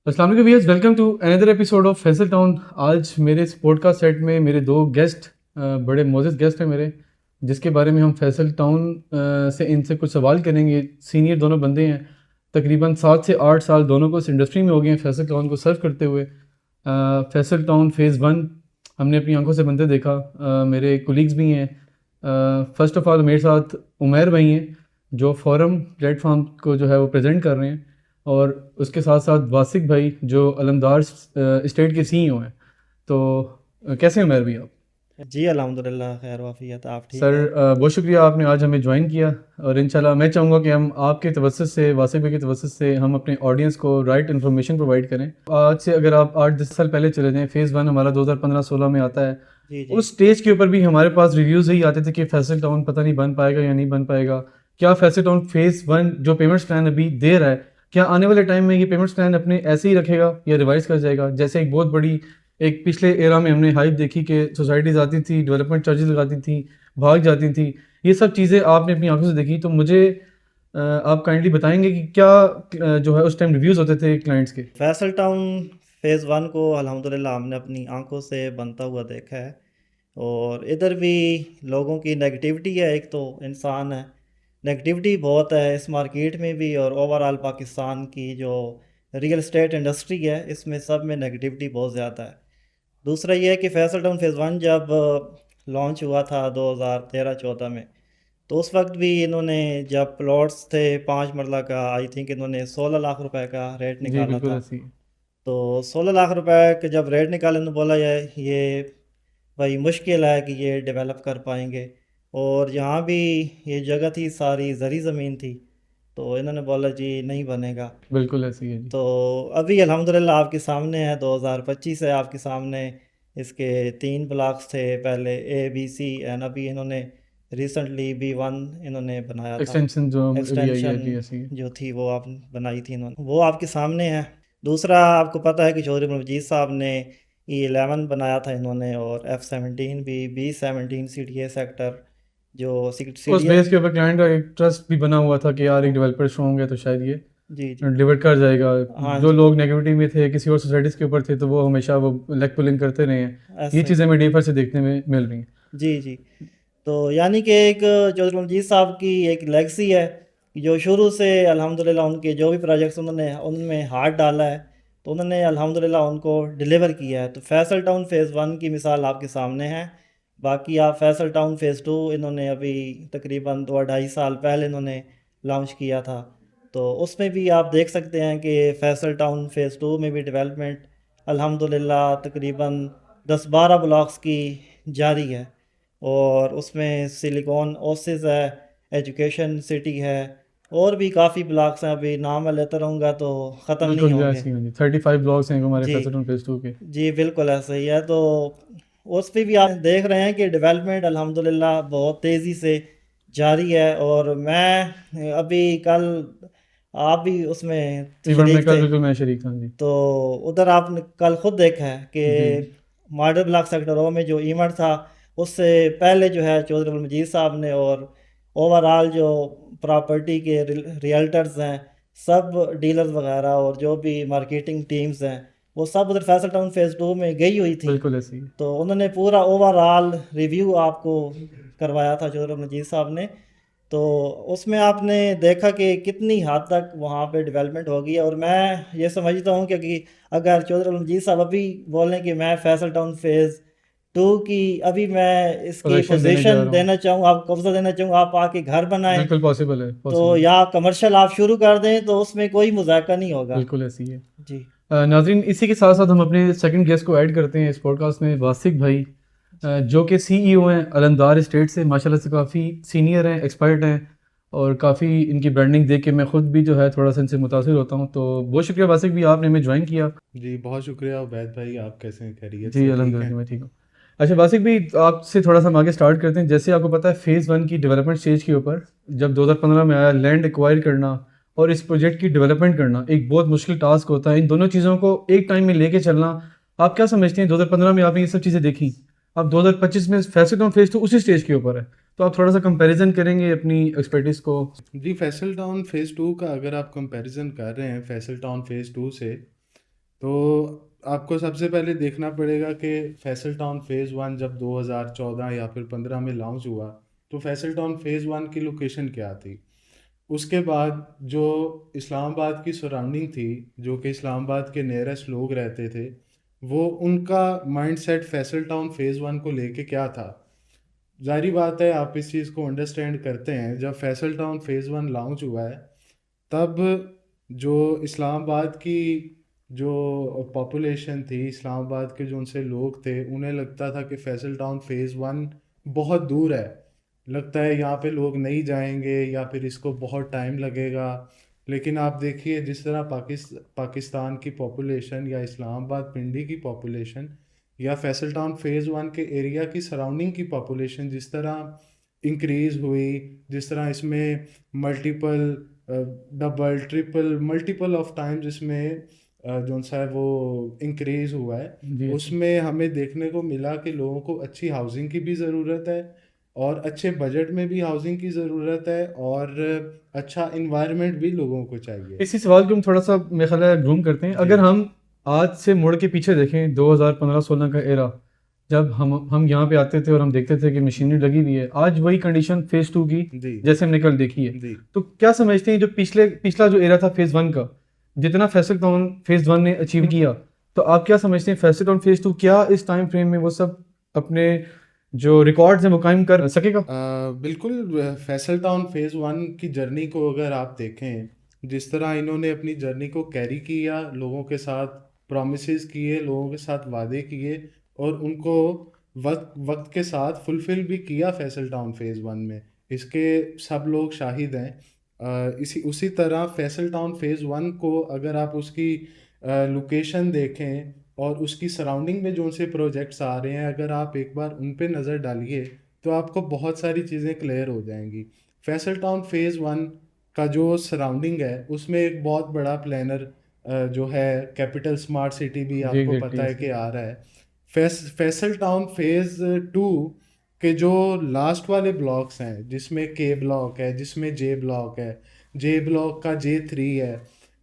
अस्सलाम वालेकुम viewers, welcome to another episode of Faisal town. आज मेरे इस पॉडकास्ट सेट में मेरे दो गेस्ट, बड़े मोअज़्ज़ज़ गेस्ट हैं मेरे, जिसके बारे में हम फैसल टाउन से इनसे कुछ सवाल करेंगे। सीनियर दोनों बंदे हैं, तकरीबन 7 से 8 साल दोनों को इस इंडस्ट्री में हो गए हैं फैसल टाउन को सर्व करते हुए। फैसल टाउन फ़ेज़ 1 हमने अपनी आंखों से बनते देखा। मेरे कोलीग्स भी हैं। फ़र्स्ट ऑफ़ ऑल मेरे साथ उमैर भाई हैं, जो फोरम प्लेटफॉर्म को जो है वो प्रेजेंट कर रहे हैं, और उसके साथ साथ वासिक भाई जो अलमदार स्टेट के सीईओ हैं। तो कैसे हैं उमैर भाई आप? जी, अल्हम्दुलिल्लाह खैर वाफ़ियत, आप ठीक सर, हैं? बहुत शुक्रिया आपने आज हमें ज्वाइन किया। और इंशाल्लाह मैं चाहूँगा कि हम आपके तवज्जुह से, वासिक भाई के तवज्जुह से हम अपने ऑडियंस को राइट इन्फॉर्मेशन प्रोवाइड करें। आज से अगर आप 8-10 साल पहले चले जाएँ, फ़ेज़ 1 हमारा 2015-16 में आता है। जी, जी। उस स्टेज के ऊपर भी हमारे पास रिव्यूज़ यही आते थे कि फैसल टाउन पता नहीं बन पाएगा या नहीं बन पाएगा। क्या फैसल टाउन फ़ेज़ 1 जो पेमेंट्स प्लान अभी दे रहा है, क्या आने वाले टाइम में ये पेमेंट्स प्लान अपने ऐसे ही रखेगा या रिवाइज़ कर जाएगा? जैसे एक बहुत बड़ी एक पिछले एरा में हमने हाइप देखी कि सोसाइटीज़ आती थी, डेवलपमेंट चार्जेज़ लगाती थी, भाग जाती थी। ये सब चीज़ें आपने अपनी आँखों से देखी, तो मुझे आप काइंडली बताएँगे कि क्या जो है उस टाइम रिव्यूज़ होते थे क्लाइंट्स के? फैसल टाउन फ़ेज़ 1 को अल्हम्दुलिल्लाह हमने अपनी आँखों से बनता हुआ देखा है और इधर भी लोगों की नेगेटिविटी है, एक तो इंसान है, नेगेटिविटी बहुत है इस मार्केट में भी और ओवरऑल पाकिस्तान की जो रियल एस्टेट इंडस्ट्री है, इसमें सब में नेगेटिविटी बहुत ज़्यादा है। दूसरा ये है कि फैसल टाउन फ़ेज़ 1 जब लॉन्च हुआ था 2013-14 में, तो उस वक़्त भी इन्होंने जब प्लॉट्स थे 5 मरला का, आई थिंक इन्होंने 16 लाख रुपए का रेट जी, निकाला बिल्कुल था। ऐसे ही है। तो 16 लाख रुपए का जब रेट निकाला, इन्होंने बोला ये भाई मुश्किल है कि ये डेवलप कर पाएँगे, और यहाँ भी ये जगह थी सारी ज़री ज़मीन थी, तो इन्होंने बोला जी नहीं बनेगा। बिल्कुल ऐसे ही है जी। तो अभी अल्हम्दुलिल्लाह आपके सामने है, 2025 है आपके सामने। इसके 3 ब्लॉक्स थे पहले, ए, बी, सी, एंड अभी इन्होंने रिसेंटली B1 इन्होंने बनाया था। एक्सटेंशन जो एरिया ही है एक्सटेंशन जी, ऐसे ही है। जो थी वो आप बनाई थी इन्होंने, वो आपके सामने है। दूसरा आपको पता है कि चौधरी मजीद साहब ने E11 बनाया था इन्होंने, और F17 भी, B17 CDA सेक्टर जो उस CDA। बेस के ऊपर क्लाइंट का एक ट्रस्ट भी बना हुआ था कि यार एक डेवलपर स्ट्रॉन्ग है तो शायद ये जी, जी। डिलीवर कर जाएगा। हाँ जो जी, लोग नेगेटिविटी में थे, किसी और सोसाइटीज़ के ऊपर थे, तो वो हमेशा वो लेग पुलिंग करते रहे हैं। ये ऐसा ही। चीज़ें हमें डीफर से देखने में मिल रही हैं। जी, जी। तो यानी कि एक चौधरी रमजीत साहब की एक लेगेसी है, कि जो शुरू से अल्हम्दुलिल्लाह उनके जो भी प्रोजेक्ट्स उन्होंने उनमें हाथ डाला है, तो उन्होंने अल्हम्दुलिल्लाह उनको डिलीवर किया है। तो फैसल टाउन फ़ेज़ 1 की मिसाल आपके सामने है। बाकी आप फैसल टाउन फ़ेज़ 2 इन्होंने अभी तकरीबन 2 ढाई साल पहले इन्होंने लॉन्च किया था। तो उसमें भी आप देख सकते हैं कि फैसल टाउन फ़ेज़ 2 में भी डेवलपमेंट अल्हम्दुलिल्लाह तकरीबन 10-12 ब्लॉक्स की जारी है। और उसमें सिलिकॉन ओसिस है, एजुकेशन सिटी है, और भी काफ़ी ब्लॉक्स हैं, अभी नाम मैं लेता रहूँगा तो ख़त्म नहीं बिल्कुल होंगे। ऐसे ही है जी। 35 ब्लॉग्स हैं हमारे जी, फैसल फ़ेज़ 2 के। जी, बिल्कुल ऐसा ही है। तो उस पे भी आप देख रहे हैं कि डेवलपमेंट अल्हम्दुलिल्लाह बहुत तेज़ी से जारी है, और मैं अभी कल, आप भी उसमें इवेंट में शरीक कल थे, बिल्कुल मैं शरीक था जी। तो उधर आपने कल खुद देखा है जी। कि मॉडल ब्लॉक सेक्टर ओ में जो इवेंट था, उससे पहले जो है चौधरी अब्दुल मजीद साहब ने और ओवरऑल जो प्रॉपर्टी के रियल्टर्स हैं, सब डीलर्स वगैरह और जो भी मार्केटिंग टीम्स हैं, वो सब उधर फैसल टाउन फ़ेज़ 2 में गई हुई थी। बिल्कुल ऐसे ही है। तो उन्होंने पूरा ओवरऑल रिव्यू आपको करवाया था चौधरी अब्दुल मजीद साहब ने। तो उसमें आपने देखा कि कितनी हद तक वहाँ पे डेवलपमेंट हो गई है, और मैं ये समझता हूँ कि अगर चौधरी अलमजीद साहब अभी बोलें कि मैं फैसल टाउन फ़ेज़ 2 की अभी मैं इसकी पोज़ीशन देने जा पोजीशन रहा हूँ। देना चाहूँ, आप कब्ज़ा देना चाहूँ, आप आके घर बनाएँ, बिल्कुल पॉसिबल है, तो पॉसिबल है। या कमर्शियल आप शुरू कर दें, तो उसमें कोई मज़ाक़ा नहीं होगा। बिल्कुल ऐसे ही है। जी, नाज़रीन, इसी के साथ-साथ हम अपने सेकंड गेस्ट को ऐड करते हैं इस पॉडकास्ट में, वासिक भाई, जो कि सीईओ हैं अलंदार एस्टेट से। माशाल्लाह से काफ़ी सीनियर हैं, एक्सपर्ट हैं, और काफ़ी इनकी ब्रांडिंग देख के मैं खुद भी जो है थोड़ा-सा इनसे मुतासिर होता हूँ। तो बहुत शुक्रिया वासिक भाई, आपने हमें जॉइन किया। जी, बहुत शुक्रिया उबैद भाई, आप कैसे हैं? खैरियत जी, से ठीक हैं? अल्हम्दुलिल्लाह मैं ठीक हूँ। अच्छा वासिक भाई, आपसे थोड़ा-सा हम आगे स्टार्ट करते हैं। जैसे आपको पता है फ़ेज़ 1 की डेवलपमेंट स्टेज के ऊपर जब 2015 में आया, लैंड एक्वायर करना और इस प्रोजेक्ट की डेवलपमेंट करना एक बहुत मुश्किल टास्क होता है। इन दोनों चीज़ों को एक टाइम में लेके चलना, आप क्या समझते हैं? 2015 में आपने ये सब चीज़ें देखी, अब 2025 में फैसल टाउन फ़ेज़ 2 उसी स्टेज के ऊपर है। तो आप थोड़ा-सा कंपैरिज़न करेंगे अपनी एक्सपर्टीज़ को? जी, फैसल टाउन फ़ेज़ 2 का अगर आप कंपैरिज़न कर रहे हैं फैसल टाउन फ़ेज़ 2 से, तो आपको सबसे पहले देखना पड़ेगा कि फैसल टाउन फेज़ वन जब 2014 या फिर 15 में लॉन्च हुआ, तो फैसल टाउन फेज़ वन की लोकेशन क्या थी। उसके बाद जो इस्लामाबाद की सराउंडिंग थी, जो कि इस्लामाबाद के नियरेस्ट लोग रहते थे, वो उनका mindset Faisal town phase one को लेके क्या था। ज़ाहिर बात है, आप इस चीज़ को अंडरस्टैंड करते हैं, जब Faisal town phase one launch हुआ है, तब जो इस्लामाबाद की जो पॉपुलेशन थी, इस्लामाबाद के जो उनसे लोग थे, उन्हें लगता था कि फैसल टाउन फेज़ वन बहुत दूर है, लगता है यहाँ पे लोग नहीं जाएंगे या फिर इसको बहुत टाइम लगेगा। लेकिन आप देखिए, जिस तरह पाकिस्तान की पॉपुलेशन या इस्लामाबाद पिंडी की पॉपुलेशन या फैसल टाउन फेज़ वन के एरिया की सराउंडिंग की पॉपुलेशन जिस तरह इंक्रीज़ हुई, जिस तरह इसमें multiple double triple multiple of times इसमें जो सा है वो इंक्रीज़ हुआ है, जी अच्छा। उसमें हमें देखने को मिला कि लोगों को अच्छी हाउसिंग की भी ज़रूरत है और अच्छे बजट में भी हाउसिंग की ज़रूरत है और अच्छा इन्वायरमेंट भी लोगों को चाहिए। इसी सवाल को हम थोड़ा सा मेरे ख्याल है ग्रूम करते हैं। जी अगर हम आज से मुड़ के पीछे देखें 2015-16 का एरा, जब हम यहाँ पे आते थे और हम देखते थे कि मशीनरी लगी हुई है, आज वही कंडीशन फेज़ टू की जी जैसे हमने कल देखी है। जी तो क्या समझते हैं जो पिछला जो एरा था फेज़ वन का, जितना फैसल टाउन फेज़ वन ने अचीव किया, तो आप क्या समझते हैं फैसल टाउन फेज़ टू क्या इस टाइम फ्रेम में वो सब अपने जो रिकॉर्ड्स हैं वो कायम कर सकेगा? बिल्कुल। फैसल टाउन फेज़ वन की जर्नी को अगर आप देखें, जिस तरह इन्होंने अपनी जर्नी को कैरी किया, लोगों के साथ प्रॉमिसेस किए, लोगों के साथ वादे किए और उनको वक्त वक्त के साथ फुलफिल भी किया फैसल टाउन फेज़ वन में, इसके सब लोग शाहिद हैं। इसी उसी तरह फैसल टाउन फेज़ वन को अगर आप उसकी लोकेशन देखें और उसकी सराउंडिंग में जो से प्रोजेक्ट्स आ रहे हैं, अगर आप एक बार उन पे नज़र डालिए तो आपको बहुत सारी चीज़ें क्लियर हो जाएंगी। फैसल टाउन फेज़ वन का जो सराउंडिंग है, उसमें एक बहुत बड़ा प्लानर जो है कैपिटल स्मार्ट सिटी भी जी आपको एग्जैक्टली पता है ऐसे। कि आ रहा है। फैसल टाउन फेज़ टू के जो लास्ट वाले ब्लॉक्स हैं, जिसमें के ब्लॉक है, जिसमें जे ब्लॉक है, जे ब्लॉक का जे थ्री है।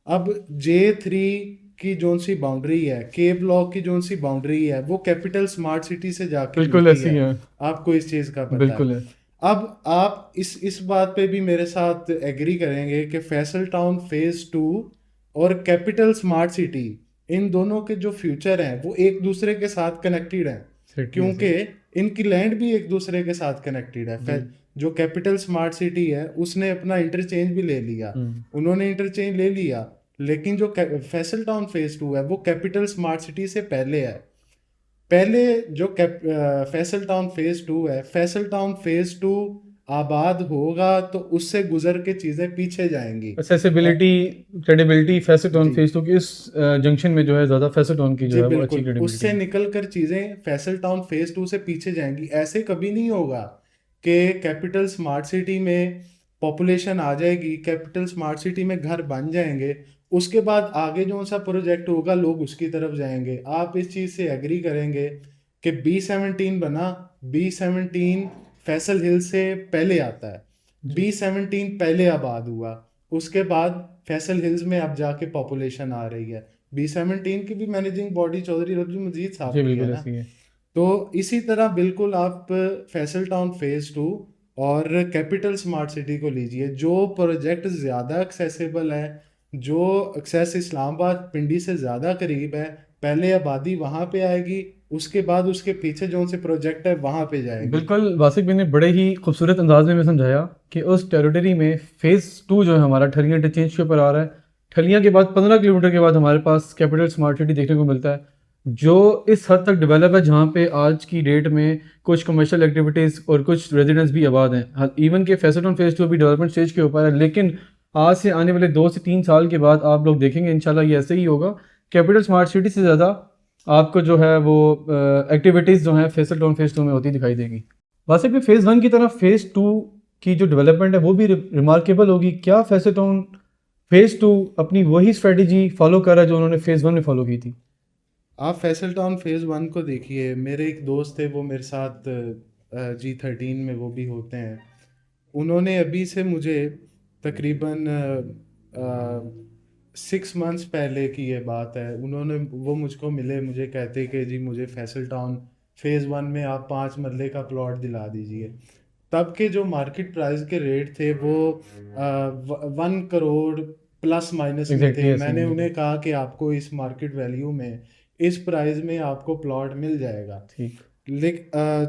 अब जे थ्री की जोन सी बाउंड्री है, के ब्लॉक की जोन सी बाउंड्री है, वो कैपिटल स्मार्ट सिटी से जाके बिल्कुल मिलती ऐसे ही है। है। आपको इस चीज़ का पता है। बिल्कुल है। अब आप इस बात पे भी मेरे साथ एग्री करेंगे कि फैसल टाउन फेज़ टू और कैपिटल स्मार्ट सिटी, इन दोनों के जो फ्यूचर हैं वो एक दूसरे के साथ कनेक्टेड हैं, सेटली है क्योंकि सर। इनकी लैंड भी एक दूसरे के साथ कनेक्टेड है। जी। जो कैपिटल स्मार्ट सिटी है उसने अपना इंटरचेंज भी ले लिया, हम्म। उन्होंने इंटरचेंज ले लिया, लेकिन जो फैसल टाउन फेज़ टू है वो कैपिटल स्मार्ट सिटी से पहले है। पहले जो फैसल टाउन फेज़ टू है, फैसल टाउन फेज़ टू आबाद होगा तो उससे गुजर के चीज़ें पीछे जाएंगी। अ, एक्सेसिबिलिटी, क्रेडिबिलिटी फेसिटोन जी फेस टू की इस जंक्शन में जो है ज़्यादा फेसिटोन की जी जो है वो अच्छी बिल्कुल, क्रेडिबिलिटी उससे है। निकल कर चीज़ें फैसल टाउन फेज़ टू से पीछे जाएंगी। ऐसे कभी नहीं होगा कि कैपिटल स्मार्ट सिटी में पॉपुलेशन आ जाएगी, कैपिटल स्मार्ट सिटी में घर बन जाएंगे, उसके बाद आगे जो सा प्रोजेक्ट होगा लोग उसकी तरफ जाएंगे। आप इस चीज़ से एग्री करेंगे कि B17 बना, B17 फैसल हिल से पहले आता है, जी B17 पहले आबाद हुआ, उसके बाद फैसल हिल्स में अब जाके पॉपुलेशन आ रही है। B17 की भी मैनेजिंग बॉडी चौधरी अब्दुल मजीद साहब जी की है बिल्कुल ना। ऐसी है। तो इसी तरह बिल्कुल आप फैसल टाउन फेज़ टू और कैपिटल स्मार्ट सिटी को लीजिए, जो प्रोजेक्ट ज़्यादा एक्सेसिबल है, जो एक्सेस इस्लामाबाद पिंडी से ज़्यादा करीब है, पहले आबादी वहाँ पे आएगी, उसके बाद उसके पीछे जो से प्रोजेक्ट है वहाँ पे जाएगी। बिल्कुल वासिक भाई ने बड़े ही खूबसूरत अंदाज में समझाया कि उस टेरिटरी में फेज़ टू जो है हमारा ठलियाँ इंटरचेंज के ऊपर आ रहा है। ठलियाँ के बाद 15 किलोमीटर के बाद हमारे पास कैपिटल स्मार्ट सिटी देखने को मिलता है, जो इस हद तक डेवलप है जहाँ पे आज की डेट में कुछ कमर्शियल एक्टिविटीज़ और कुछ रेजिडेंट्स भी आबाद हैं। इवन के फैसल फेज़ टू अभी डेवलपमेंट स्टेज के ऊपर है, लेकिन आज से आने वाले 2 से 3 साल के बाद आप लोग देखेंगे इंशाल्लाह ये ऐसे ही होगा। कैपिटल स्मार्ट सिटी से ज़्यादा आपको जो है वो एक्टिविटीज़ जो हैं फैसल टाउन फेज़ टू में होती दिखाई देगी। वासिफ भी फेज़ वन की तरफ फेज़ टू की जो डेवलपमेंट है वो भी रिमार्केबल होगी। क्या फैसल टाउन फेज़ टू अपनी वही स्ट्रेटजी फॉलो कर रहा है जो उन्होंने फेज़ वन में फॉलो की थी? आप फैसल टाउन फेज़ वन को देखिए, मेरे एक दोस्त थे वो मेरे साथ G13 में वो भी होते हैं। उन्होंने अभी से मुझे तकरीबन 6 मंथ्स पहले की ये बात है, उन्होंने वो मुझको मिले, मुझे कहते कि जी मुझे फैसल टाउन फेज़ 1 में आप 5 मरले का प्लॉट दिला दीजिए। तब के जो मार्केट प्राइस के रेट थे वो 1 करोड़ प्लस माइनस में एग्जैक्टली थे। ऐसे मैंने ही उन्हें कहा कि आपको इस मार्केट वैल्यू में, इस प्राइस में आपको प्लॉट मिल जाएगा। ठीक।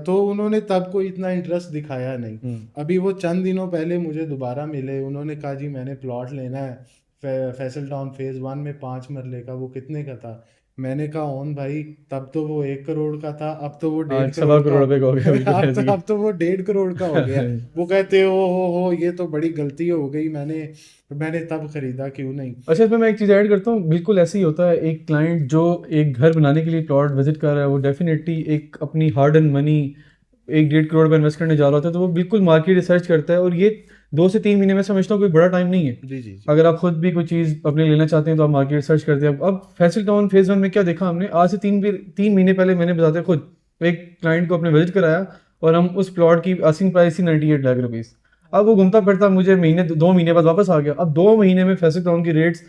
तो उन्होंने तब कोई इतना इंटरेस्ट दिखाया नहीं। अभी वो चंद दिनों पहले मुझे दोबारा मिले, उन्होंने कहा जी मैंने प्लॉट लेना है फैसल टाउन फेज़ 1 में 5 मरले का, वो कितने का था? मैंने कहा ओन भाई, तब तो वो 1 करोड़ का था, अब तो वो 1.5 आज सवा करोड़ का करोड़ रुपए का हो गया, बिल्कुल ऐसे ही अब तो वो 1.5 करोड़ का हो गया। वो कहते हो ये तो बड़ी गलती हो गई, मैंने तब खरीदा, क्यों नहीं। अच्छा, इसमें मैं एक चीज़ ऐड करता हूँ, बिल्कुल ऐसे ही होता है। एक क्लाइंट जो एक घर बनाने के लिए प्लॉट विजिट कर रहा है, वो डेफिनेटली एक अपनी हार्ड एंड मनी 1-1.5 करोड़ का इन्वेस्ट करने जा रहा होता है, तो वो बिल्कुल मार्केट रिसर्च करता है। और ये 2 से 3 महीने में समझता हूँ कोई बड़ा टाइम नहीं है। जी जी जी। अगर आप खुद भी कोई चीज़ अपने लेना चाहते हैं तो आप मार्केट रिसर्च करते हैं। अब फैसल टाउन फेज़ 1 में क्या देखा हमने, आज से 3 महीने पहले मैंने बताते खुद एक क्लाइंट को अपने विजिट कराया, और हम उस प्लॉट की आस्किंग प्राइस थी 98 लाख रुपीज़। अब वो घूमता फिरता मुझे 2 महीने बाद वापस आ गया। अब 2 महीने में फैसल टाउन की रेट्स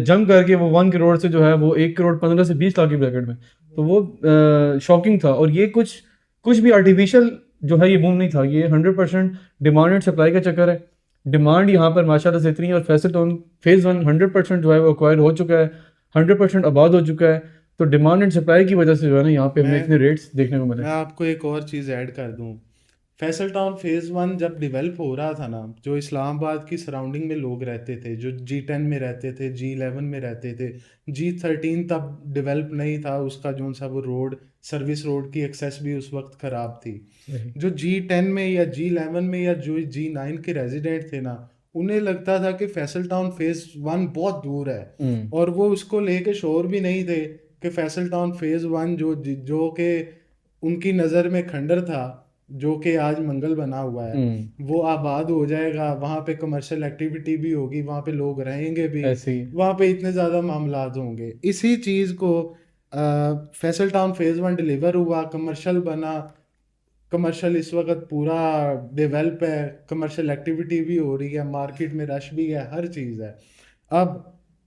जंप करके वो 1 करोड़ से जो है वो 1 करोड़ 15 से 20 लाख की ब्रैकेट में। तो वो शॉकिंग था। और ये कुछ भी आर्टिफिशियल जो है ये बूम नहीं था, ये 100% डिमांड एंड सप्लाई का चक्कर है। डिमांड यहाँ पर माशाल्लाह से इतनी है, और फैसल टाउन फेज़ 1 100% जो है वो एक्वायर हो चुका है, 100% आबाद हो चुका है। तो डिमांड एंड सप्लाई की वजह से जो है ना यहाँ पे हमें मैं इतने रेट्स देखने को मिले। मैं आपको एक और चीज़ ऐड कर दूं। फैसल टाउन फेज़ 1 जब डेवलप हो रहा था ना, जो इस्लामाबाद की सराउंडिंग में लोग रहते थे, जो G10 में रहते थे, G11 में रहते थे, G13 तब डेवलप नहीं था, उसका जो सा वो रोड, सर्विस रोड की एक्सेस भी उस वक्त ख़राब थी। सही। जो G10 में या G11 में या जो G9 के रेजिडेंट थे ना, उन्हें लगता था कि फैसल टाउन फेज़ 1 बहुत दूर है, और वो उसको लेके श्योर भी नहीं थे कि फैसल टाउन फेज़ 1 जो कि उनकी नज़र में खंडर था, जो कि आज मंगल बना हुआ है, वो आबाद हो जाएगा, वहाँ पे कमर्शियल एक्टिविटी भी होगी, वहाँ पे लोग रहेंगे भी, ऐसे ही वहाँ पे इतने ज़्यादा मामलात होंगे। इसी चीज़ को फैसल टाउन फेज़ 1 डिलीवर हुआ, कमर्शियल बना, कमर्शियल इस वक्त पूरा डेवलप है, कमर्शियल एक्टिविटी भी हो रही है, मार्केट में रश भी है, हर चीज़ है। अब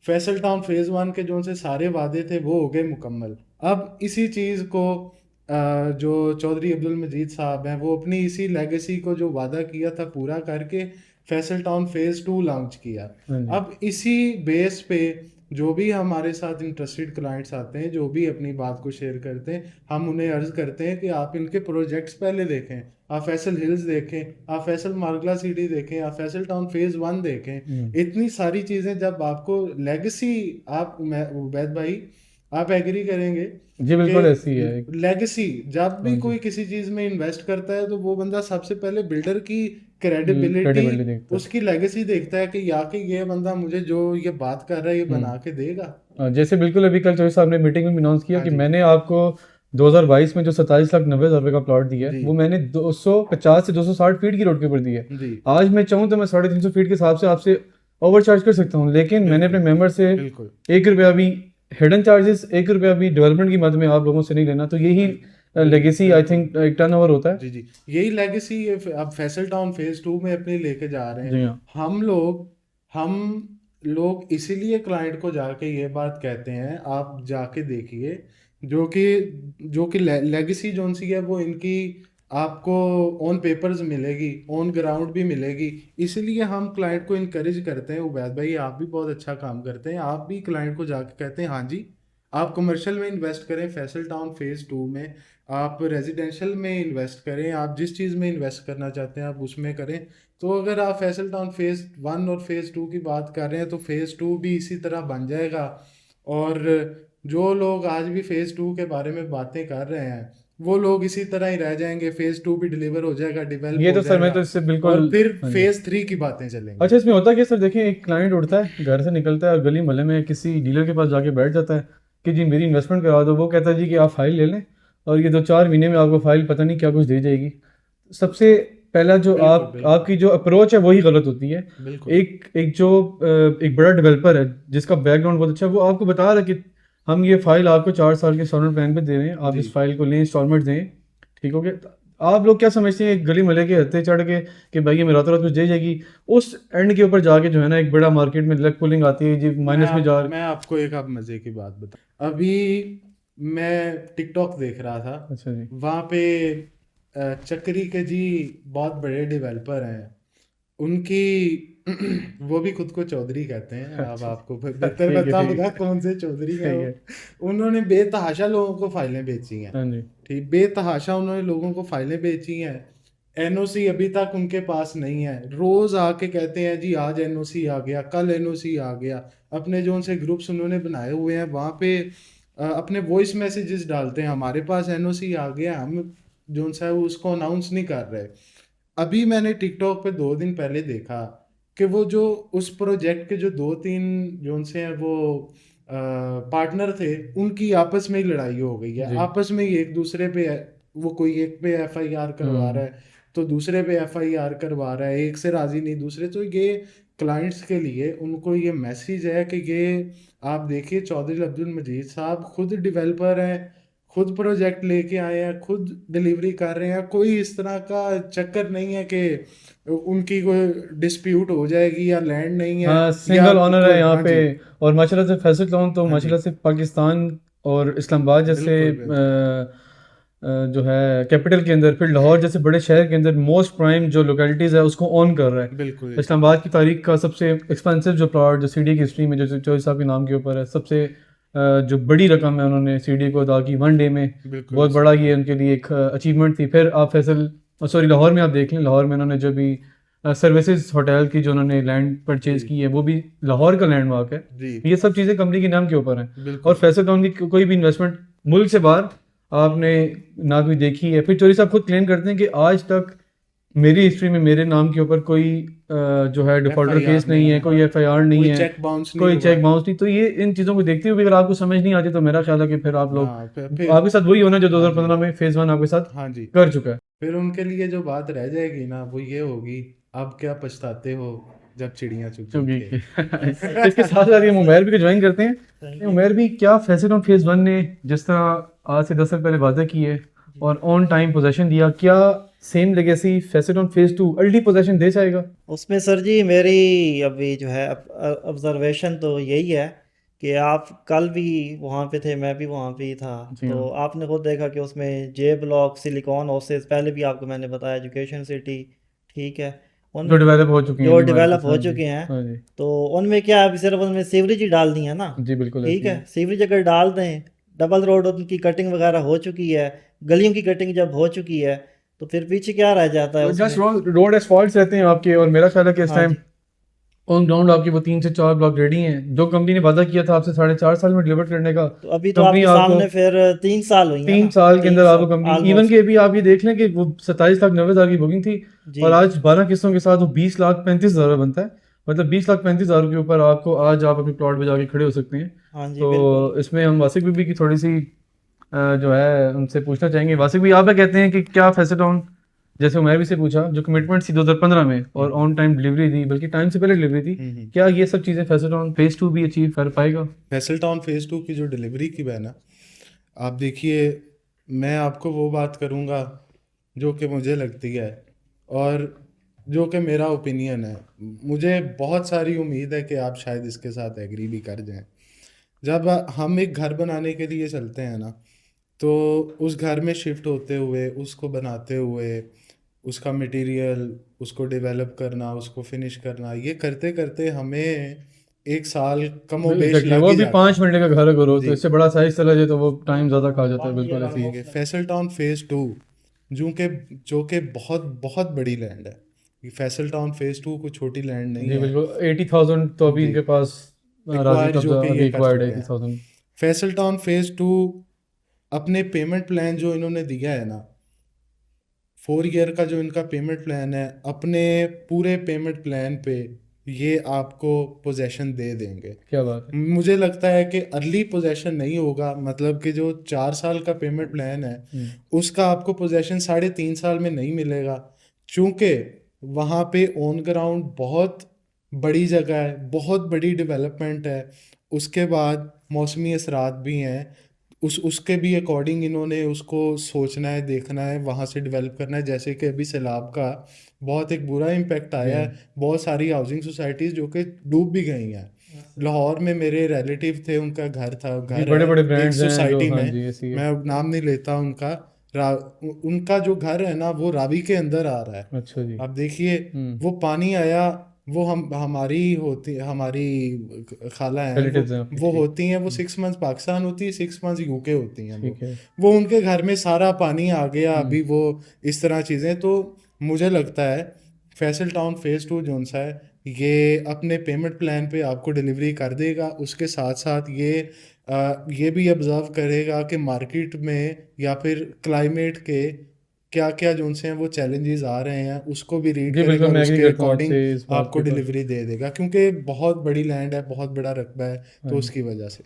फैसल टाउन फेज़ 1 के जो से सारे वादे थे वो हो गए मुकम्मल। अब इसी चीज़ को जो चौधरी अब्दुल मजीद साहब हैं, वो अपनी इसी लेगेसी को जो वादा किया था पूरा करके फैसल टाउन फेज़ 2 लॉन्च किया। हाँ जी। अब इसी बेस पे जो भी हमारे साथ इंटरेस्टेड क्लाइंट्स आते हैं, जो भी अपनी बात को शेयर करते हैं, हम उन्हें अर्ज़ करते हैं कि आप इनके प्रोजेक्ट्स पहले देखें, आप फैसल हिल्स देखें, आप फैसल मार्गला सिटी देखें, आप फैसल टाउन फेज़ 1 देखें। इतनी सारी चीज़ें जब आपको लेगेसी, आप उबैद भाई आप एग्री करेंगे जी बिल्कुल ऐसी है। कि लेगेसी जब भी हाँ जी। कोई किसी चीज़ में इन्वेस्ट करता है तो वो बंदा सबसे पहले बिल्डर की क्रेडिबिलिटी, क्रेडिबिलिटी देखता है। उसकी लेगेसी देखता है कि या कि ये बंदा मुझे जो ये बात कर रहा है ये बना के देगा। जैसे बिल्कुल अभी कल चौधरी साहब ने मीटिंग में अनाउंस किया हाँ कि जी। मैंने आपको 2022 में जो 27,90,000 रुपए का प्लॉट दिया है, जी वो मैंने 250 से 260 फीट की रोड के ऊपर दिया है। जी आज मैं चाहूँ तो मैं 350 फीट के हिसाब से आपसे ओवर चार्ज कर सकता हूँ, लेकिन मैंने अपने मेंबर से बिल्कुल 1 रुपया भी हिडन चार्जेस, 1 रुपया भी डेवलपमेंट की मद में आप लोगों से नहीं लेना। तो यही लेगेसी आई थिंक एक टर्न ओवर होता है। जी जी, यही लेगेसी अब फैसल टाउन फेज 2 में अपने लेके जा रहे जी हैं। हाँ। हम लोग इसीलिए क्लाइंट को जाके ये बात कहते हैं, आप जाके देखिए, जो कि लेगेसी जोन सी है वो इनकी आपको ऑन पेपर्स मिलेगी, ऑन ग्राउंड भी मिलेगी। इसलिए हम क्लाइंट को इनकरेज करते हैं, उबैद भाई आप भी बहुत अच्छा काम करते हैं, आप भी क्लाइंट को जाके कहते हैं हाँ जी आप कमर्शियल में इन्वेस्ट करें फैसल टाउन फेज 2 में, आप रेजिडेंशियल में इन्वेस्ट करें, आप जिस चीज़ में इन्वेस्ट करना चाहते हैं आप उसमें करें। तो अगर आप फैसल टाउन फेज़ 1 और फेज़ 2 की बात कर रहे हैं तो फेज़ 2 भी इसी तरह बन जाएगा। और जो लोग आज भी फेज़ 2 के बारे में बातें कर रहे हैं वो लोग इसी तरह ही रह जाएंगे, फेज़ 2 भी डिलीवर हो जाएगा, डेवलप ये हो तो सर मैं तो जाएगा, इससे बिल्कुल। और फिर हाँ जी। फेज़ 3 की बातें चलेंगी। अच्छा, इसमें होता क्या सर, देखें एक क्लाइंट उठता है, घर से निकलता है और गली मोहल्ले में किसी डीलर के पास जाके बैठ जाता है कि जी मेरी इन्वेस्टमेंट करा दो। वो कहता है जी कि आप फाइल ले लें और ये 2-4 महीने में आपको फाइल पता नहीं क्या कुछ दे जाएगी। सबसे पहला जो बिल्कुल आपकी जो अप्रोच है वही गलत होती है। बिल्कुल एक बड़ा डेवलपर है जिसका बैकग्राउंड बहुत अच्छा है, वो आपको बता रहा है कि हम ये फाइल आपको 4 साल के इंस्टॉलमेंट प्लान पे दे रहे हैं, आप जी इस फाइल को लें, इंस्टॉलमेंट दें, ठीक हो गया। आप लोग क्या समझते हैं गली मोहल्ले के हत्थे चढ़ के कि भाई ये मेरा रातों रात कुछ दे जाएगी, उस एंड के ऊपर जाके जो है ना एक बड़ा मार्केट में लेग पुलिंग आती है जी, माइनस में जा मैं आपको एक आप मजे की बात बता, अभी मैं टिकटॉक देख रहा था, अच्छा जी। वहाँ पे चक्री के जी बहुत बड़े डेवलपर हैं उनकी वो भी खुद को चौधरी कहते हैं, अब अच्छा आपको बेहतर ठीक है पता ठीक होगा है कौन से चौधरी हैं ठीक वो। है। उन्होंने बेतहाशा लोगों को फाइलें बेची हैं, हाँ जी। ठीक, बेतहाशा उन्होंने लोगों को फाइलें बेची हैं। एनओसी अभी तक उनके पास नहीं है, रोज आके कहते हैं जी आज एनओसी आ गया, कल एनओसी आ गया। अपने जो उनसे ग्रुप्स उन्होंने बनाए हुए हैं वहाँ पे अपने वॉइस मैसेजेस डालते हैं, हमारे पास एनओसी आ गया, हम जो उनसे है वो उसको अनाउंस नहीं कर रहे। अभी मैंने टिकटॉक पे 2 दिन पहले देखा कि वो जो उस प्रोजेक्ट के जो 2-3 जो उनसे हैं वो पार्टनर थे, उनकी आपस में ही लड़ाई हो गई है, जी। आपस में ही एक दूसरे पे वो कोई एक पे एफआईआर करवा रहा है तो दूसरे पे एफआईआर करवा रहा है, एक से राजी नहीं दूसरे। तो ये क्लाइंट्स के लिए उनको ये मैसेज है कि ये आप देखिए चौधरी अब्दुल मजीद साहब खुद डेवलपर हैं, खुद प्रोजेक्ट लेके आए हैं, खुद डिलीवरी कर रहे हैं, कोई इस तरह का चक्कर नहीं है कि उनकी कोई डिस्प्यूट हो जाएगी या लैंड नहीं है हाँ या सिंगल ऑनर है कोई। यहाँ हाँ पे। जी, और माशाल्लाह से फैसल टाउन तो हाँ जी, माशाल्लाह से पाकिस्तान और इस्लामाबाद जैसे बिल्कुल बिल्कुल जो है कैपिटल के अंदर, फिर लाहौर जैसे बड़े शहर के अंदर मोस्ट प्राइम जो लोकेलिटीज़ है उसको ऑन कर रहा है। बिल्कुल इस्लामाबाद की तारीख का सबसे एक्सपेंसिव जो प्लॉट जो सीडी की हिस्ट्री में जो चौधरी साहब के नाम के ऊपर है, सबसे जो बड़ी रकम है उन्होंने सीडी को अदा की 1 डे में। बिल्कुल बहुत बड़ा ये उनके लिए एक अचीवमेंट थी। फिर आप फैसल सॉरी लाहौर में आप देख लें, लाहौर में उन्होंने जो भी सर्विसेज होटल की जो उन्होंने लैंड परचेज जी की है वो भी लाहौर का लैंडमार्क है। जी ये सब चीज़ें कंपनी के नाम के ऊपर हैं। और बिल्कुल फैसल टाउन की कोई भी इन्वेस्टमेंट मुल्क से बाहर आपने ना कोई देखी है। फिर चौधरी साहब खुद क्लेम करते हैं कि आज तक मेरी हिस्ट्री में मेरे नाम के ऊपर कोई जो है डिफॉल्टर एफआईआर केस नहीं नहीं है, है, कोई एफआईआर नहीं कोई है, चेक बाउंस नहीं कोई हुआ। चेक बाउंस नहीं। तो ये इन चीज़ों को देखते हुए अगर आपको समझ नहीं आती तो मेरा ख्याल है कि फिर आप लोग हाँ आपके साथ वही होना जो हाँ जी 2015 में फेज़ 1 आपके साथ हाँ जी, कर चुका है। फिर उनके लिए जो बात रह जाएगी ना वो ये होगी, अब क्या पछताते हो जब चिड़ियां चुग गई चुगी खेत। के इसके साथ साथ ये उमेर भी को ज्वाइन करते हैं। थैंक ये यू। उमेर भी क्या फैसल ऑन फेज़ 1 ने जिस तरह आज से 10 साल पहले वादा की है और ऑन टाइम पोजेशन दिया, क्या सेम लेगेसी फैसल ऑन फेज़ 2 अर्ली पोजेशन दे जाएगा? उसमें सर जी मेरी अभी जो है ऑब्जर्वेशन तो यही है कि आप कल भी वहाँ पे थे, मैं भी वहाँ पे ही था। जी तो हाँ, आपने खुद देखा कि उसमें जे ब्लॉक सिलिकॉन ओसिस पहले भी आपको मैंने बताया, एजुकेशन सिटी, ठीक है, उन जो डेवलप हो चुकी हैं जो अभी हमारे डेवलप पास। हो हाँ जी। चुके हैं। हाँ जी। तो उनमें क्या है, अभी सिर्फ उनमें सीवरेज ही डाल दी है ना, जी बिल्कुल ठीक ऐसी है, है। सीवरेज अगर डाल दें, डबल रोड उनकी कटिंग वगैरह हो चुकी है, गलियों की कटिंग जब हो चुकी है तो फिर पीछे क्या रह जाता है जस्ट उसमें। रोड एसफॉल्ट रहते हैं आपके, और मेरा ख्याल है कि इस हाँ टाइम जी। ऑन ग्राउंड आपके वो 3 से 4 ब्लॉक रेडी हैं जो कंपनी ने वादा किया था आपसे 4.5 साल में डिलीवर करने का। तो अभी तो कंपनी आपके आपको सामने फिर 3 साल हुई है ना, 3 साल के 3 अंदर आपको साल कंपनी इवन ऑलमोस्ट। के अभी आप ये देख लें कि वो 27,90,000 की बुकिंग थी जी और आज 12 किस्तों के साथ वो 20,35,000 बनता है। मतलब 20,35,000 के ऊपर आपको आज आप अपने प्लॉट पे जाके खड़े हो सकते हैं। हाँ जी तो बिल्कुल। इसमें हम वासिक बीबी की थोड़ी सी जो है उनसे पूछना चाहेंगे। वासिक भी आप क्या कहते हैं कि क्या फैसल टाउन, जैसे उमर भी से पूछा, जो कमिटमेंट थी 2015 में और ऑन टाइम डिलीवरी थी, बल्कि टाइम से पहले डिलीवरी थी, क्या ये सब चीज़ें फैसल टाउन फेज़ 2 भी अचीव कर पाएगा? फैसल टाउन फेज 2 की जो डिलीवरी की है ना, आप देखिए, मैं आपको वो बात करूंगा जो कि मुझे लगती है और जो कि मेरा ओपिनियन है। मुझे बहुत सारी उम्मीद है कि आप शायद इसके साथ एग्री भी कर जाएं। जब हम एक घर बनाने के लिए चलते हैं ना, तो उस घर में शिफ्ट होते हुए, उसको बनाते हुए, उसका मटेरियल, उसको डेवलप करना, उसको फिनिश करना, ये करते करते हमें 1 साल कमोबेश एग्जैक्टली, लग वो ही भी जाता 5 मिनट का घर करो है तो जी। इससे बड़ा साइज चला जाए तो वो टाइम ज़्यादा खा जाता है। 1 बिल्कुल ईयर ऐसी है। ठीक है, ऑलमोस्ट। फैसल टाउन फेज 2 जो कि बहुत बहुत बड़ी लैंड है। ये फैसल टाउन फेज 2 कोई छोटी लैंड नहीं जी है। बिल्कुल 80,000 तो अभी जी, इनके पास राजी एक्वायर जो कब्जा कि अभी ये कर एक्वायर्ड है चुके हैं। 80,000। फैसल टाउन फेज 2 अपने पेमेंट प्लान जो इन्होंने दिया है ना, 4 ईयर का जो इनका पेमेंट प्लान है, अपने पूरे पेमेंट प्लान पे ये आपको पोजेशन दे देंगे। क्या बात है। मुझे लगता है कि अर्ली पोजेशन नहीं होगा, मतलब कि जो 4 साल का पेमेंट प्लान है उसका आपको पोजेशन 3.5 साल में नहीं मिलेगा, क्योंकि वहाँ पे ऑन ग्राउंड बहुत बड़ी जगह है, बहुत बड़ी डेवलपमेंट है। उसके बाद मौसमी असरात भी हैं, उसके भी अकॉर्डिंग इन्होंने उसको सोचना है, देखना है, वहाँ से डेवलप करना है। जैसे कि अभी सैलाब का बहुत एक बुरा इम्पैक्ट आया है, बहुत सारी हाउसिंग सोसाइटीज़ जो कि डूब भी गई हैं। लाहौर में मेरे रिलेटिव थे, उनका घर था, जी घर बड़े है बड़े एक ब्रांड्स हैं जो, सोसाइटी हाँ में, जी ऐसी है। मैं अब नाम नहीं लेता उनका। उनका जो घर है ना वो रावी के अंदर आ रहा है। अच्छा जी। अब देखिए, हम्म। वो पानी आया, वो हम हमारी खाला हैं, रिलेटिव्स हैं आपके, वो ठीक। होती हैं, वो 6 मंथ्स पाकिस्तान होती है, 6 मंथ्स यूके होती हैं। ठीक है। वो उनके घर में सारा पानी आ गया। हम्म। अभी वो इस तरह चीज़ें, तो मुझे लगता है फैसल टाउन फेज़ 2 जोन सा है, ये अपने पेमेंट प्लान पे आपको डिलीवरी कर देगा। उसके साथ साथ ये भी ऑब्जर्व करेगा कि मार्केट में या फिर क्लाइमेट के क्या क्या जो उनसे हैं वो चैलेंजेस आ रहे हैं, उसको भी रीड जी करेगा बिल्कुल, और मैं एग्री उसके करता हूँ अकॉर्डिंग आपसे इस बात आपको के ऊपर। डिलीवरी दे देगा, क्योंकि बहुत बड़ी लैंड है, बहुत बड़ा रकबा है, हाँ तो जी। उसकी वजह से।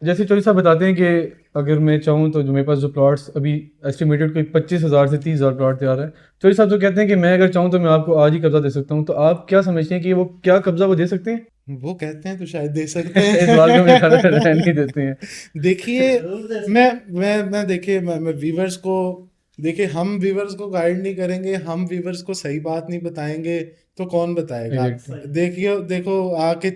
जैसे चौधरी साहब बताते हैं कि अगर मैं चाहूँ तो जो मेरे पास जो प्लॉट्स अभी एस्टिमेटेड कोई 25,000 से 30,000 प्लॉट तैयार है, चौधरी साहब तो कहते हैं कि मैं अगर चाहूँ तो मैं आपको आज ही कब्जा दे सकता हूँ। तो आप क्या समझते हैं कि वो क्या कब्जा वो दे सकते हैं? वो कहते हैं तो शायद दे सकते इस बात को मेरे ख्याल से हैं। रहने नहीं देते हैं। देखिए, जरूर दे सकते मैं देखिए, मैं व्यूवर्स को, देखिए हम व्यूवर्स को गाइड नहीं करेंगे, हम व्यूवर्स को सही बात नहीं बताएंगे, तो कौन बताएगा? एग्जैक्टली। देखिए, देखो आके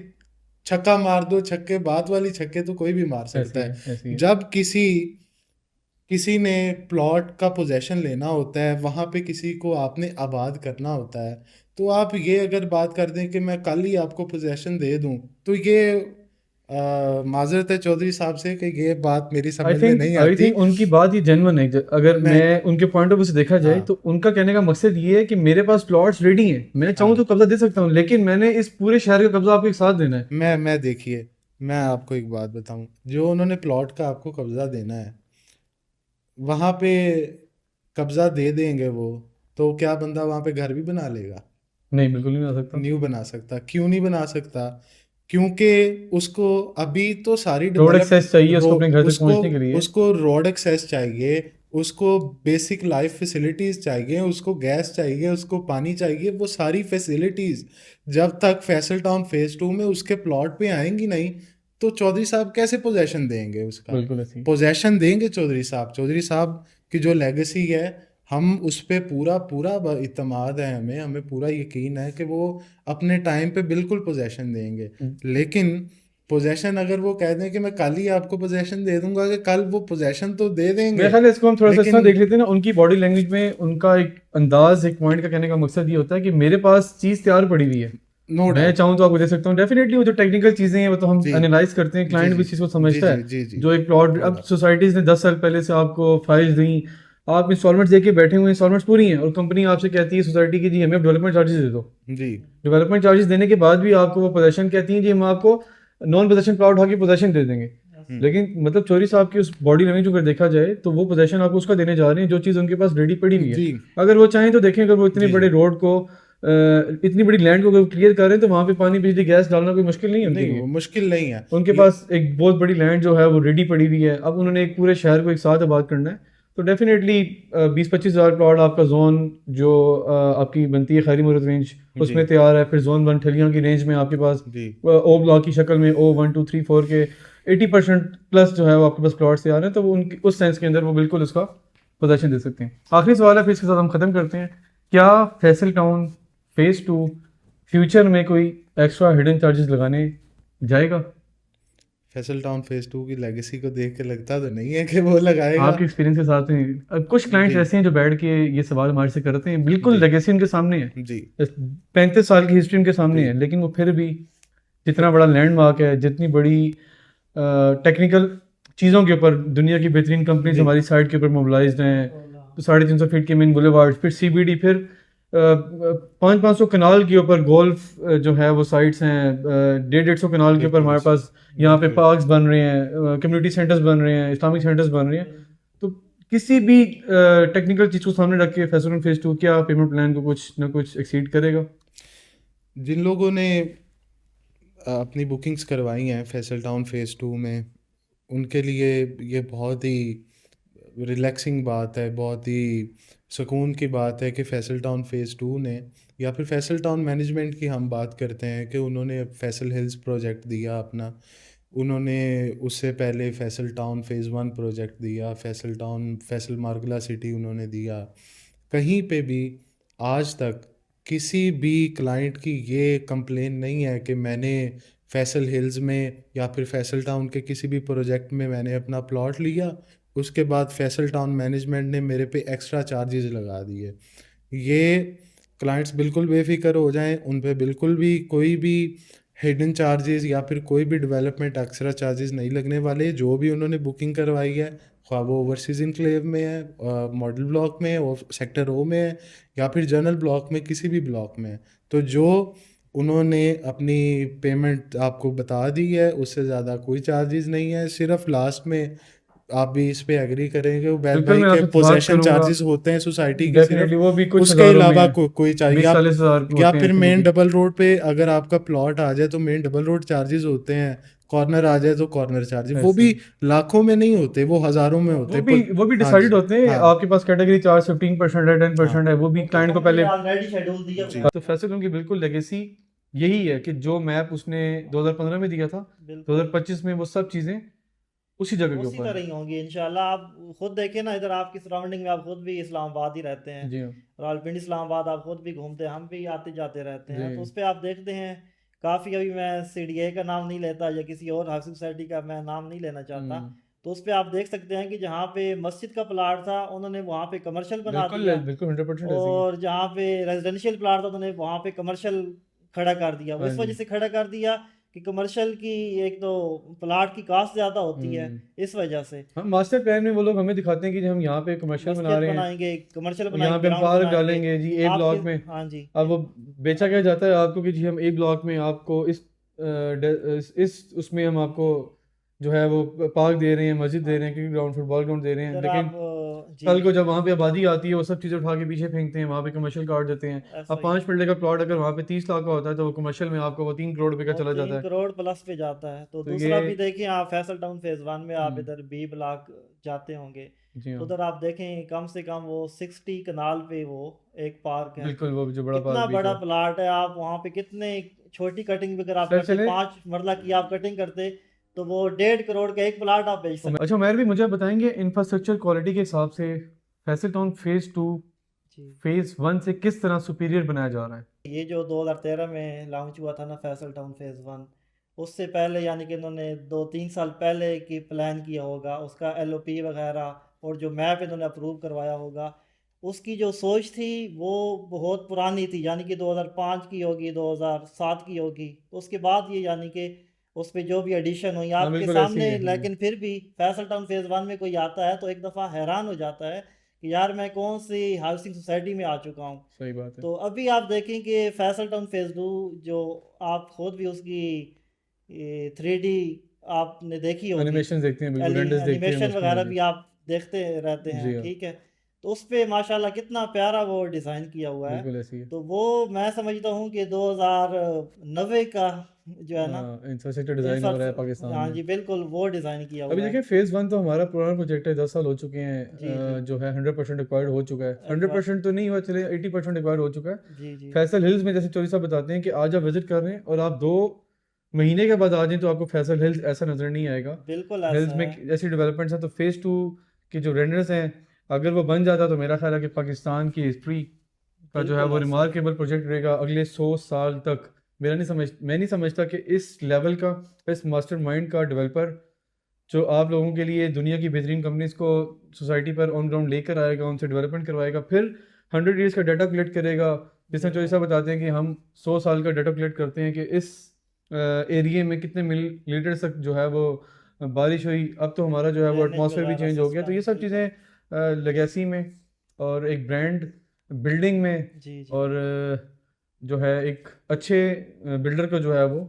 छक्का मार दो, छक्के बात वाली छक्के तो कोई भी मार सकता ऐसी है। है, ऐसी है। जब किसी किसी ने प्लॉट का पोजेशन लेना होता है, वहां पे किसी को आपने आबाद करना होता है, तो आप ये अगर बात कर दें कि मैं कल ही आपको पोजेशन दे दूं, तो ये माजरत है चौधरी साहब से कि ये बात मेरी आई समझ में थिंक नहीं आई आती। थिंक उनकी बात ही जेन्युइन है। अगर मैं मैं उनके पॉइंट ऑफ व्यू से देखा जाए हाँ तो उनका कहने का मकसद ये है कि मेरे पास प्लॉट्स रेडी हैं, मैं चाहूँ तो हाँ कब्जा दे सकता हूँ, लेकिन मैंने इस पूरे शहर का कब्जा आपको एक साथ देना है। मैं देखिए, मैं आपको एक बात बताऊं, जो उन्होंने प्लॉट का आपको कब्जा देना है, वहां पे कब्जा दे देंगे वो, तो क्या बंदा वहां पे घर भी बना लेगा? नहीं, बिल्कुल नहीं आ सकता। न्यू बना सकता। क्यों नहीं बना सकता? क्योंकि उसको अभी तो सारी रोड डेवलप एक्सेस चाहिए रो उसको अपने घर तक उसको पहुंचने के लिए। उसको रोड एक्सेस चाहिए, उसको बेसिक लाइफ फैसिलिटीज चाहिए, उसको गैस चाहिए, उसको पानी चाहिए। वो सारी फैसिलिटीज जब तक फैसल टाउन फेज 2 में उसके प्लॉट पे आएंगी नहीं, तो चौधरी साहब कैसे पोजेशन देंगे उसका? बिल्कुल ऐसी। पोजेशन देंगे चौधरी साहब की जो लेगेसी है, हम उस पे पूरा पूरा इत्मीनान है, हमें पूरा यकीन है कि वो अपने टाइम पे बिल्कुल पोजेशन देंगे। लेकिन पोजेशन अगर वो कह दें कि मैं कल ही आपको पोजेशन दे दूंगा, कि कल वो पोजेशन तो दे मेरे देंगे, ख्याल है इसको हम थोड़ा सा इस तरह लेकिन देख लेते हैं ना, उनकी बॉडी लैंग्वेज में उनका एक अंदाज, एक पॉइंट का कहने का मकसद ये होता है कि मेरे पास चीज़ तैयार पड़ी हुई है, नो मैं डाउट। चाहूँ तो आपको दे सकता हूँ। डेफिनेटली वो जो टेक्निकल चीज़ें हैं वो तो हम जी एनालाइज करते हैं, जी क्लाइंट भी जी इस चीज़ को जी समझता जी है। जी जी। जो एक प्लॉट नो अब डाउट। सोसाइटीज़ ने 10 साल पहले से आपको फाइल्स दी, आप इंस्टॉलमेंट्स दे के बैठे हुए, इंस्टॉलमेंट्स पूरी हैं और कंपनी आपसे कहती है सोसाइटी की, जी हमें डेवलपमेंट चार्जेस दे दो। जी डेवलपमेंट चार्जेस देने के बाद भी आपको वो पोजेशन कहती हैं जी हम आपको नॉन पोजेशन प्लॉट उठा के पोजेशन दे देंगे। लेकिन मतलब चौधरी साहब की उस बॉडी लैंग्वेज को अगर देखा जाए तो वो पोजेशन आपको उसका देने जा रहे हैं जो चीज़ उनके पास रेडी पड़ी हुई है। जी अगर वो चाहें तो देखें, अगर वो इतने जी बड़े जी। रोड को इतनी बड़ी लैंड को अगर क्लियर कर रहे हैं तो वहाँ पे पानी बिजली गैस डालना कोई मुश्किल नहीं है उनके नहीं, वो लिए। मुश्किल नहीं है। उनके ये पास एक बहुत बड़ी लैंड जो है वो रेडी पड़ी हुई है, अब उन्होंने एक पूरे शहर को एक साथ आबाद करना है। तो डेफिनेटली 20-25 हज़ार प्लॉट आपका जोन जो आपकी बनती है खैरी मुरत रेंज जी उसमें तैयार है। फिर जोन 1 ठलियां की रेंज में आपके पास जी ओ ब्लॉक की शक्ल में O1 2 3 4 के 80% प्लस जो है वो आपके पास प्लॉट्स तैयार हैं, तो वो उनकी उस सेंस के अंदर वो बिल्कुल उसका पोजेशन दे सकते हैं। आखिरी सवाल है, फिर इसके साथ हम ख़त्म करते हैं। क्या फैसल टाउन फेज़ 2 फ्यूचर में कोई एक्स्ट्रा हिडन चार्जेस लगाने जाएगा? फैसल टाउन फेज 2 की लेगेसी को देख के लगता तो नहीं है कि वो लगाएगा। आपके एक्सपीरियंस के साथ में कुछ क्लाइंट्स जी ऐसे हैं जो बैठ के ये सवाल हमारे से करते हैं, बिल्कुल जी लेगेसी उनके सामने है, जी 35 साल की हिस्ट्री उनके सामने जी है, लेकिन वो फिर भी जितना बड़ा लैंडमार्क है, जितनी बड़ी टेक्निकल चीज़ों के ऊपर दुनिया की बेहतरीन कंपनीज जी हमारी साइड के ऊपर मोबिलाइज्ड हैं, तो 350 फीट के मेन बुलेवार्ड, फिर CBD, फिर 500 कनाल के ऊपर गोल्फ जो है वो साइट्स हैं, 150 कनाल के ऊपर हमारे पास यहाँ पे बिल्कुल। पार्क्स बन रहे हैं, कम्युनिटी सेंटर्स बन रहे हैं, इस्लामिक सेंटर्स बन रहे हैं। तो किसी भी टेक्निकल चीज़ को सामने रख के फैसल फेज 2 क्या पेमेंट प्लान को कुछ ना कुछ एक्सीड करेगा? जिन लोगों ने अपनी बुकिंग्स करवाई हैं फैसल टाउन फेज 2 में, उनके लिए ये बहुत ही रिलैक्सिंग बात है, बहुत ही सुकून की बात है कि फैसल टाउन फेज़ 2 ने, या फिर फैसल टाउन मैनेजमेंट की हम बात करते हैं कि उन्होंने फैसल हिल्स प्रोजेक्ट दिया अपना, उन्होंने उससे पहले फैसल टाउन फेज़ 1 प्रोजेक्ट दिया, फैसल टाउन फैसल मार्गला सिटी उन्होंने दिया। कहीं पे भी आज तक किसी भी क्लाइंट की ये कंप्लेन नहीं है कि मैंने फैसल हिल्स में या फिर फैसल टाउन के किसी भी प्रोजेक्ट में मैंने अपना प्लॉट लिया, उसके बाद फैसल टाउन मैनेजमेंट ने मेरे पे एक्स्ट्रा चार्जेस लगा दिए। ये क्लाइंट्स बिल्कुल बेफिक्र हो जाएं, उन पे बिल्कुल भी कोई भी हिडन चार्जेस या फिर कोई भी डेवलपमेंट एक्स्ट्रा चार्जेस नहीं लगने वाले। जो भी उन्होंने बुकिंग करवाई है, ख्वाह वो ओवरसीज इनक्लेव में है, मॉडल ब्लॉक में है, और सेक्टर ओ में है, या फिर जनरल ब्लॉक में, किसी भी ब्लॉक में है, तो जो उन्होंने अपनी पेमेंट आपको बता दी है उससे ज़्यादा कोई चार्जेस नहीं है। सिर्फ लास्ट में आप भी इस पे एग्री करेंगे, उबैद बिल्कुल भाई मैं के आपसे बात पोजेशन करूंगा, चार्जेस होते हैं सोसाइटी के डेफिनेटली सिर्फ, वो भी कुछ उसके हज़ारों में अलावा है, कोई चाहिए 20-40 हज़ार या होते हैं फिर ऐसे वो मेन भी। डबल रोड पे अगर आपका प्लॉट आ जाए तो मेन डबल रोड चार्जेस होते हैं, कॉर्नर आ जाए तो कॉर्नर चार्जेस, वो ऐसे भी लाखों में नहीं होते, वो हज़ारों में होते हैं वो भी हाँ डिसाइडेड जी, होते हैं। हाँ आपके पास कैटेगरी चार्ज 15% है, हाँ 10% है, वो भी वो तो क्लाइंट को कंपनी पहले। ने ऑलरेडी शेड्यूल दिया जी हुआ तो फैसल की बिल्कुल लेगेसी यही है कि जो मैप उसने 2015 में दिया था, है। बिल्कुल 2025 में वो सब चीज़ें उसी जगह के उसी ऊपर तरह हैं। ही होंगी इंशाल्लाह। आप खुद देखें ना, इधर आपकी सराउंडिंग में, आप खुद भी इस्लामाबाद ही रहते हैं, जी हाँ। रावलपिंडी इस्लामाबाद आप खुद भी घूमते हैं, हम भी आते जाते रहते हैं, तो जी उस पर आप देखते हैं काफ़ी, अभी मैं CDA का नाम नहीं लेता या किसी और हाउसिंग सोसाइटी का मैं नाम नहीं लेना चाहता, तो उस पर आप देख सकते हैं कि जहाँ पे मस्जिद का प्लाट था उन्होंने वहाँ पे कमर्शियल बना बिल्कुल दिया, बिल्कुल 100% ऐसी है। और जहाँ पे रेजिडेंशियल प्लाट था उन्होंने वहाँ पे कमर्शियल खड़ा कर दिया। वो हाँ इस जी। वजह से खड़ा कर दिया कि कमर्शियल की एक तो प्लाट की कास्ट ज़्यादा होती है, हम्म। इस वजह से हम मास्टर प्लान में वो लोग हमें दिखाते हैं कि हम यहाँ पे कमर्शियल बना मस्जिद रहे हैं बनाएंगे, कमर्शियल और यहाँ बनाएंगे, पे हम ग्राउंड पार्क बनाएंगे डालेंगे जी ए आपके। ब्लॉक में। हाँ जी। अब वो बेचा क्या जाता है आपको कि जी हम ए ब्लॉक में आपको इस उसमें हम आपको जो है वो पार्क दे रहे हैं, मस्जिद हाँ दे रहे हैं, जी। क्रिकेट ग्राउंड, फुटबॉल ग्राउंड दे रहे हैं, इधर लेकिन आप जी कल को जी जब वहाँ पे आबादी आती है वो सब चीज़ें उठा के पीछे फेंकते हैं, वहाँ पे कमर्शियल कार्ड देते हैं। ऐसा अब ही 5 मरले का प्लॉट अगर वहाँ पे 30 लाख का होता है तो वो कमर्शियल में आपको वो 3 करोड़ रुपए का वो चला जाता 3 करोड़ है। प्लस पे जाता है। तो तो ये दूसरा भी देखिए, आप फैसल टाउन फेज़ 1 में आप हम्म, इधर B ब्लॉक जाते होंगे, जी तो हाँ उधर आप देखें कम से कम वो 60 कनाल पे वो एक पार्क है, बिल्कुल, वो जो बड़ा कितना पार्क दिख बड़ा रहा है। प्लाट है। आप वहाँ पे कितने छोटी कटिंग भी अगर आप सर करते, चले 5 मरला की आप कटिंग करते, तो वो 1.5 करोड़ का एक प्लाट आप बेच सकते। अच्छा उमर भी मुझे आप बताएंगे इंफ्रास्ट्रक्चर क्वालिटी के हिसाब से फैसल टाउन फेज़ 2 जी, फेज़ 1 से किस तरह सुपीरियर बनाया जा रहा है? ये जो 2013 में लॉन्च हुआ था ना फैसल टाउन फेज़ 1, उससे पहले यानी कि इन्होंने 2-3 साल पहले की प्लान किया होगा, उसका LOP वगैरह और जो मैप इन्होंने अप्रूव करवाया होगा, उसकी जो सोच थी वो बहुत पुरानी थी, यानी कि 2005 की होगी, 2007 की होगी। तो उसके बाद ये यानी कि उस पे जो भी एडिशन हुई हाँ आपके बिल्कुल ऐसे ही सामने, है। लेकिन फिर भी फैसल टाउन फेज़ 1 में कोई आता है तो एक दफ़ा हैरान हो जाता है कि यार मैं कौन सी हाउसिंग सोसाइटी में आ चुका हूँ। सही बात है। तो अभी आप देखें कि फैसल टाउन फेज़ 2 जो आप खुद भी उसकी 3D आपने देखी होगी, एनिमेशन देखते हैं, बिल्कुल रेंडर्स देखते हैं हम एनिमेशन उसके। हाँ वगैरह जी। भी आप देखते रहते हैं, जी हाँ ठीक है। तो उस पे माशाल्लाह कितना प्यारा वो डिज़ाइन किया हुआ है। बिल्कुल ऐसी है। तो वो मैं समझता हूँ कि 2090 का जो है ना इंफ्रास्ट्रक्चर डिज़ाइन हो रहा है पाकिस्तान हाँ में। जी बिल्कुल वो डिज़ाइन किया अभी हुआ है। देखिए फेज़ 1 तो हमारा पुराना प्रोजेक्ट है, 10 साल हो चुके हैं, जी जी जो है 100% एक्वायर्ड हो चुका है। एक्वा 100% तो नहीं हुआ, चले 80% एक्वायर्ड हो चुका है। जी जी फैसल हिल्स में जैसे चौधरी साहब बताते हैं कि आज आप विजिट कर रहे हैं और आप 2 महीने के बाद आ जाएं तो आपको फैसल हिल्स ऐसा नज़र नहीं आएगा। बिल्कुल हिल्स ऐसा में है। ऐसी डेवलपमेंट्स हैं, तो फेज़ 2 के जो रेंडर्स हैं अगर वो बन जाता तो मेरा ख्याल है कि पाकिस्तान की हिस्ट्री का जो है बिल्कुल वो ऐसा है। रिमार्केबल प्रोजेक्ट रहेगा अगले 100 साल तक। मैं नहीं समझता कि इस लेवल का, इस मास्टरमाइंड का डेवलपर जो आप लोगों के लिए दुनिया की बेहतरीन कंपनीज को सोसाइटी पर ऑन ग्राउंड लेकर आएगा, उनसे डेवलपमेंट करवाएगा, फिर 100 ईयर्स का डाटा कलेक्ट करेगा। जिसमें चौधरी बिल्कुल साहब बताते हैं कि हम 100 साल का डाटा कलेक्ट करते हैं कि इस एरिए में कितने मिलीलीटर तक जो है वो बारिश हुई। अब तो हमारा जो है वो ड्रेनेज एटमॉस्फेयर भी वगैरह चेंज हो गया। तो सिस्टम ये सब बिल्कुल। चीज़ें लेगेसी में और एक ब्रांड बिल्डिंग में जी जी और जो है एक अच्छे बिल्डर को जो है वो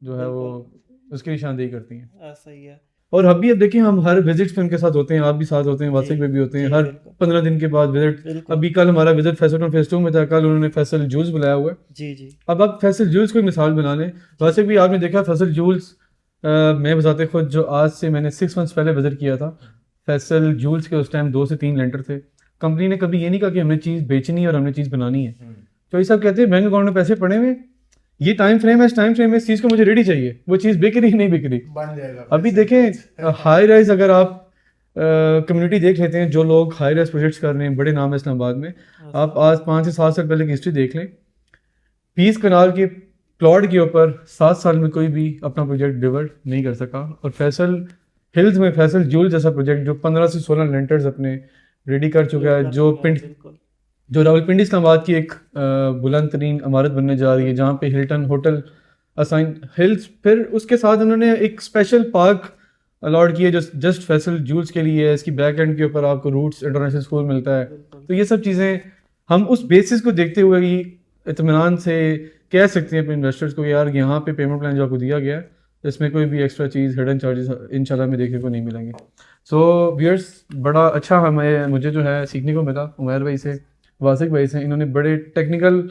बिल्कुल उसकी निशानदेही करती हैं। ऐसा ही है। और अभी अब देखिए हम हर विजिट पे उनके साथ होते हैं, आप भी साथ होते हैं, जी वासिक में भी होते हैं, जी हर बिल्कुल 15 दिन के बाद विजिट। बिल्कुल अभी कल हमारा विजिट फैसल फेज़ 2 में था, कल उन्होंने फैसल जूल्स बुलाया हुआ है। जी जी अब आप फैसल जूल्स को एक मिसाल बना लें, जी वासिक भी आपने देखा फैसल जूल्स, मैं बताते खुद जो आज से मैंने 6 मंथ्स पहले विजिट किया था फैसल जूल्स के, उस टाइम 2 से 3 लेंटर थे। कंपनी ने कभी ये नहीं कहा कि हमने चीज़ बेचनी है और हमने चीज़ बनानी है। तो ये सब कहते हैं बैंक अकाउंट में पैसे पड़े हुए ये टाइम फ्रेम है, इस टाइम फ्रेम में इस चीज़ को मुझे रेडी चाहिए, वो चीज़ बिक रही नहीं बिक रही। बन जाएगा अभी देखें हाई राइज, अगर आप कम्युनिटी देख लेते हैं, जो लोग हाई राइज प्रोजेक्ट्स कर रहे हैं, बड़े नाम है इस्लामाबाद में, आप आज 5 से 7 साल पहले की हिस्ट्री देख लें, 20 कनाल के प्लॉट के ऊपर 7 साल में कोई भी अपना प्रोजेक्ट डिलीवर नहीं कर सका। और फैसल हिल्स में फैसल जूल जैसा प्रोजेक्ट जो 15 से 16 लेंटर्स अपने रेडी कर चुका है, जो रावलपिंडी इस्लामाबाद की एक बुलंद तरीन इमारत बनने जा रही है, जहाँ पे हिल्टन होटल असाइन हिल्स, फिर उसके साथ उन्होंने एक स्पेशल पार्क अलॉट किया जो जस्ट फैसल जूल्स के लिए है। इसकी बैक एंड के ऊपर आपको रूट्स इंटरनेशनल स्कूल मिलता है। तो ये सब चीज़ें हम उस बेसिस को देखते हुए ही इत्मीनान से कह सकते हैं अपने इन्वेस्टर्स को, यार यहाँ पे पेमेंट प्लान जो आपको दिया गया है इसमें कोई भी एक्स्ट्रा चीज़, हिडन चार्जेस इंशाल्लाह में देखने को नहीं मिलेंगे। सो व्यूअर्स, बड़ा अच्छा मुझे जो है सीखने को मिला उमैर भाई से, वासिक भाई से। इन्होंने बड़े टेक्निकल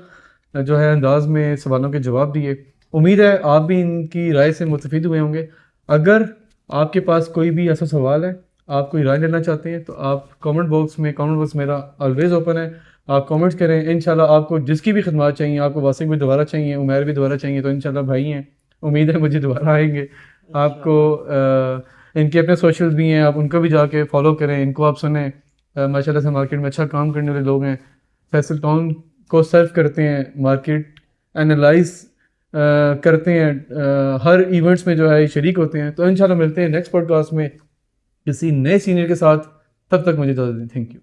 जो है अंदाज में सवालों के जवाब दिए। उम्मीद है आप भी इनकी राय से मुस्तफीद हुए होंगे। अगर आपके पास कोई भी ऐसा सवाल है, आप कोई राय लेना चाहते हैं, तो आप कमेंट बॉक्स मेरा ऑलवेज ओपन है, आप कमेंट्स करें। इंशाल्लाह आपको जिसकी भी खिदमत चाहिए, आपको वासिक भी दोबारा चाहिए, उमैर भी दोबारा चाहिए, तो इंशाल्लाह भाई हैं, उम्मीद है मुझे दोबारा आएंगे। आपको इनके अपने सोशल्स भी हैं, आप उनको भी जाके फॉलो करें, इनको आप सुने। माशाल्लाह से मार्केट में अच्छा काम करने वाले लोग हैं, फैसल टाउन को सर्व करते हैं, मार्केट एनालाइज करते हैं, हर इवेंट्स में जो है शरीक होते हैं। तो इंशाल्लाह मिलते हैं नेक्स्ट पॉडकास्ट में किसी नए सीनियर के साथ। तब तक मुझे इजाज़त दें। Thank you.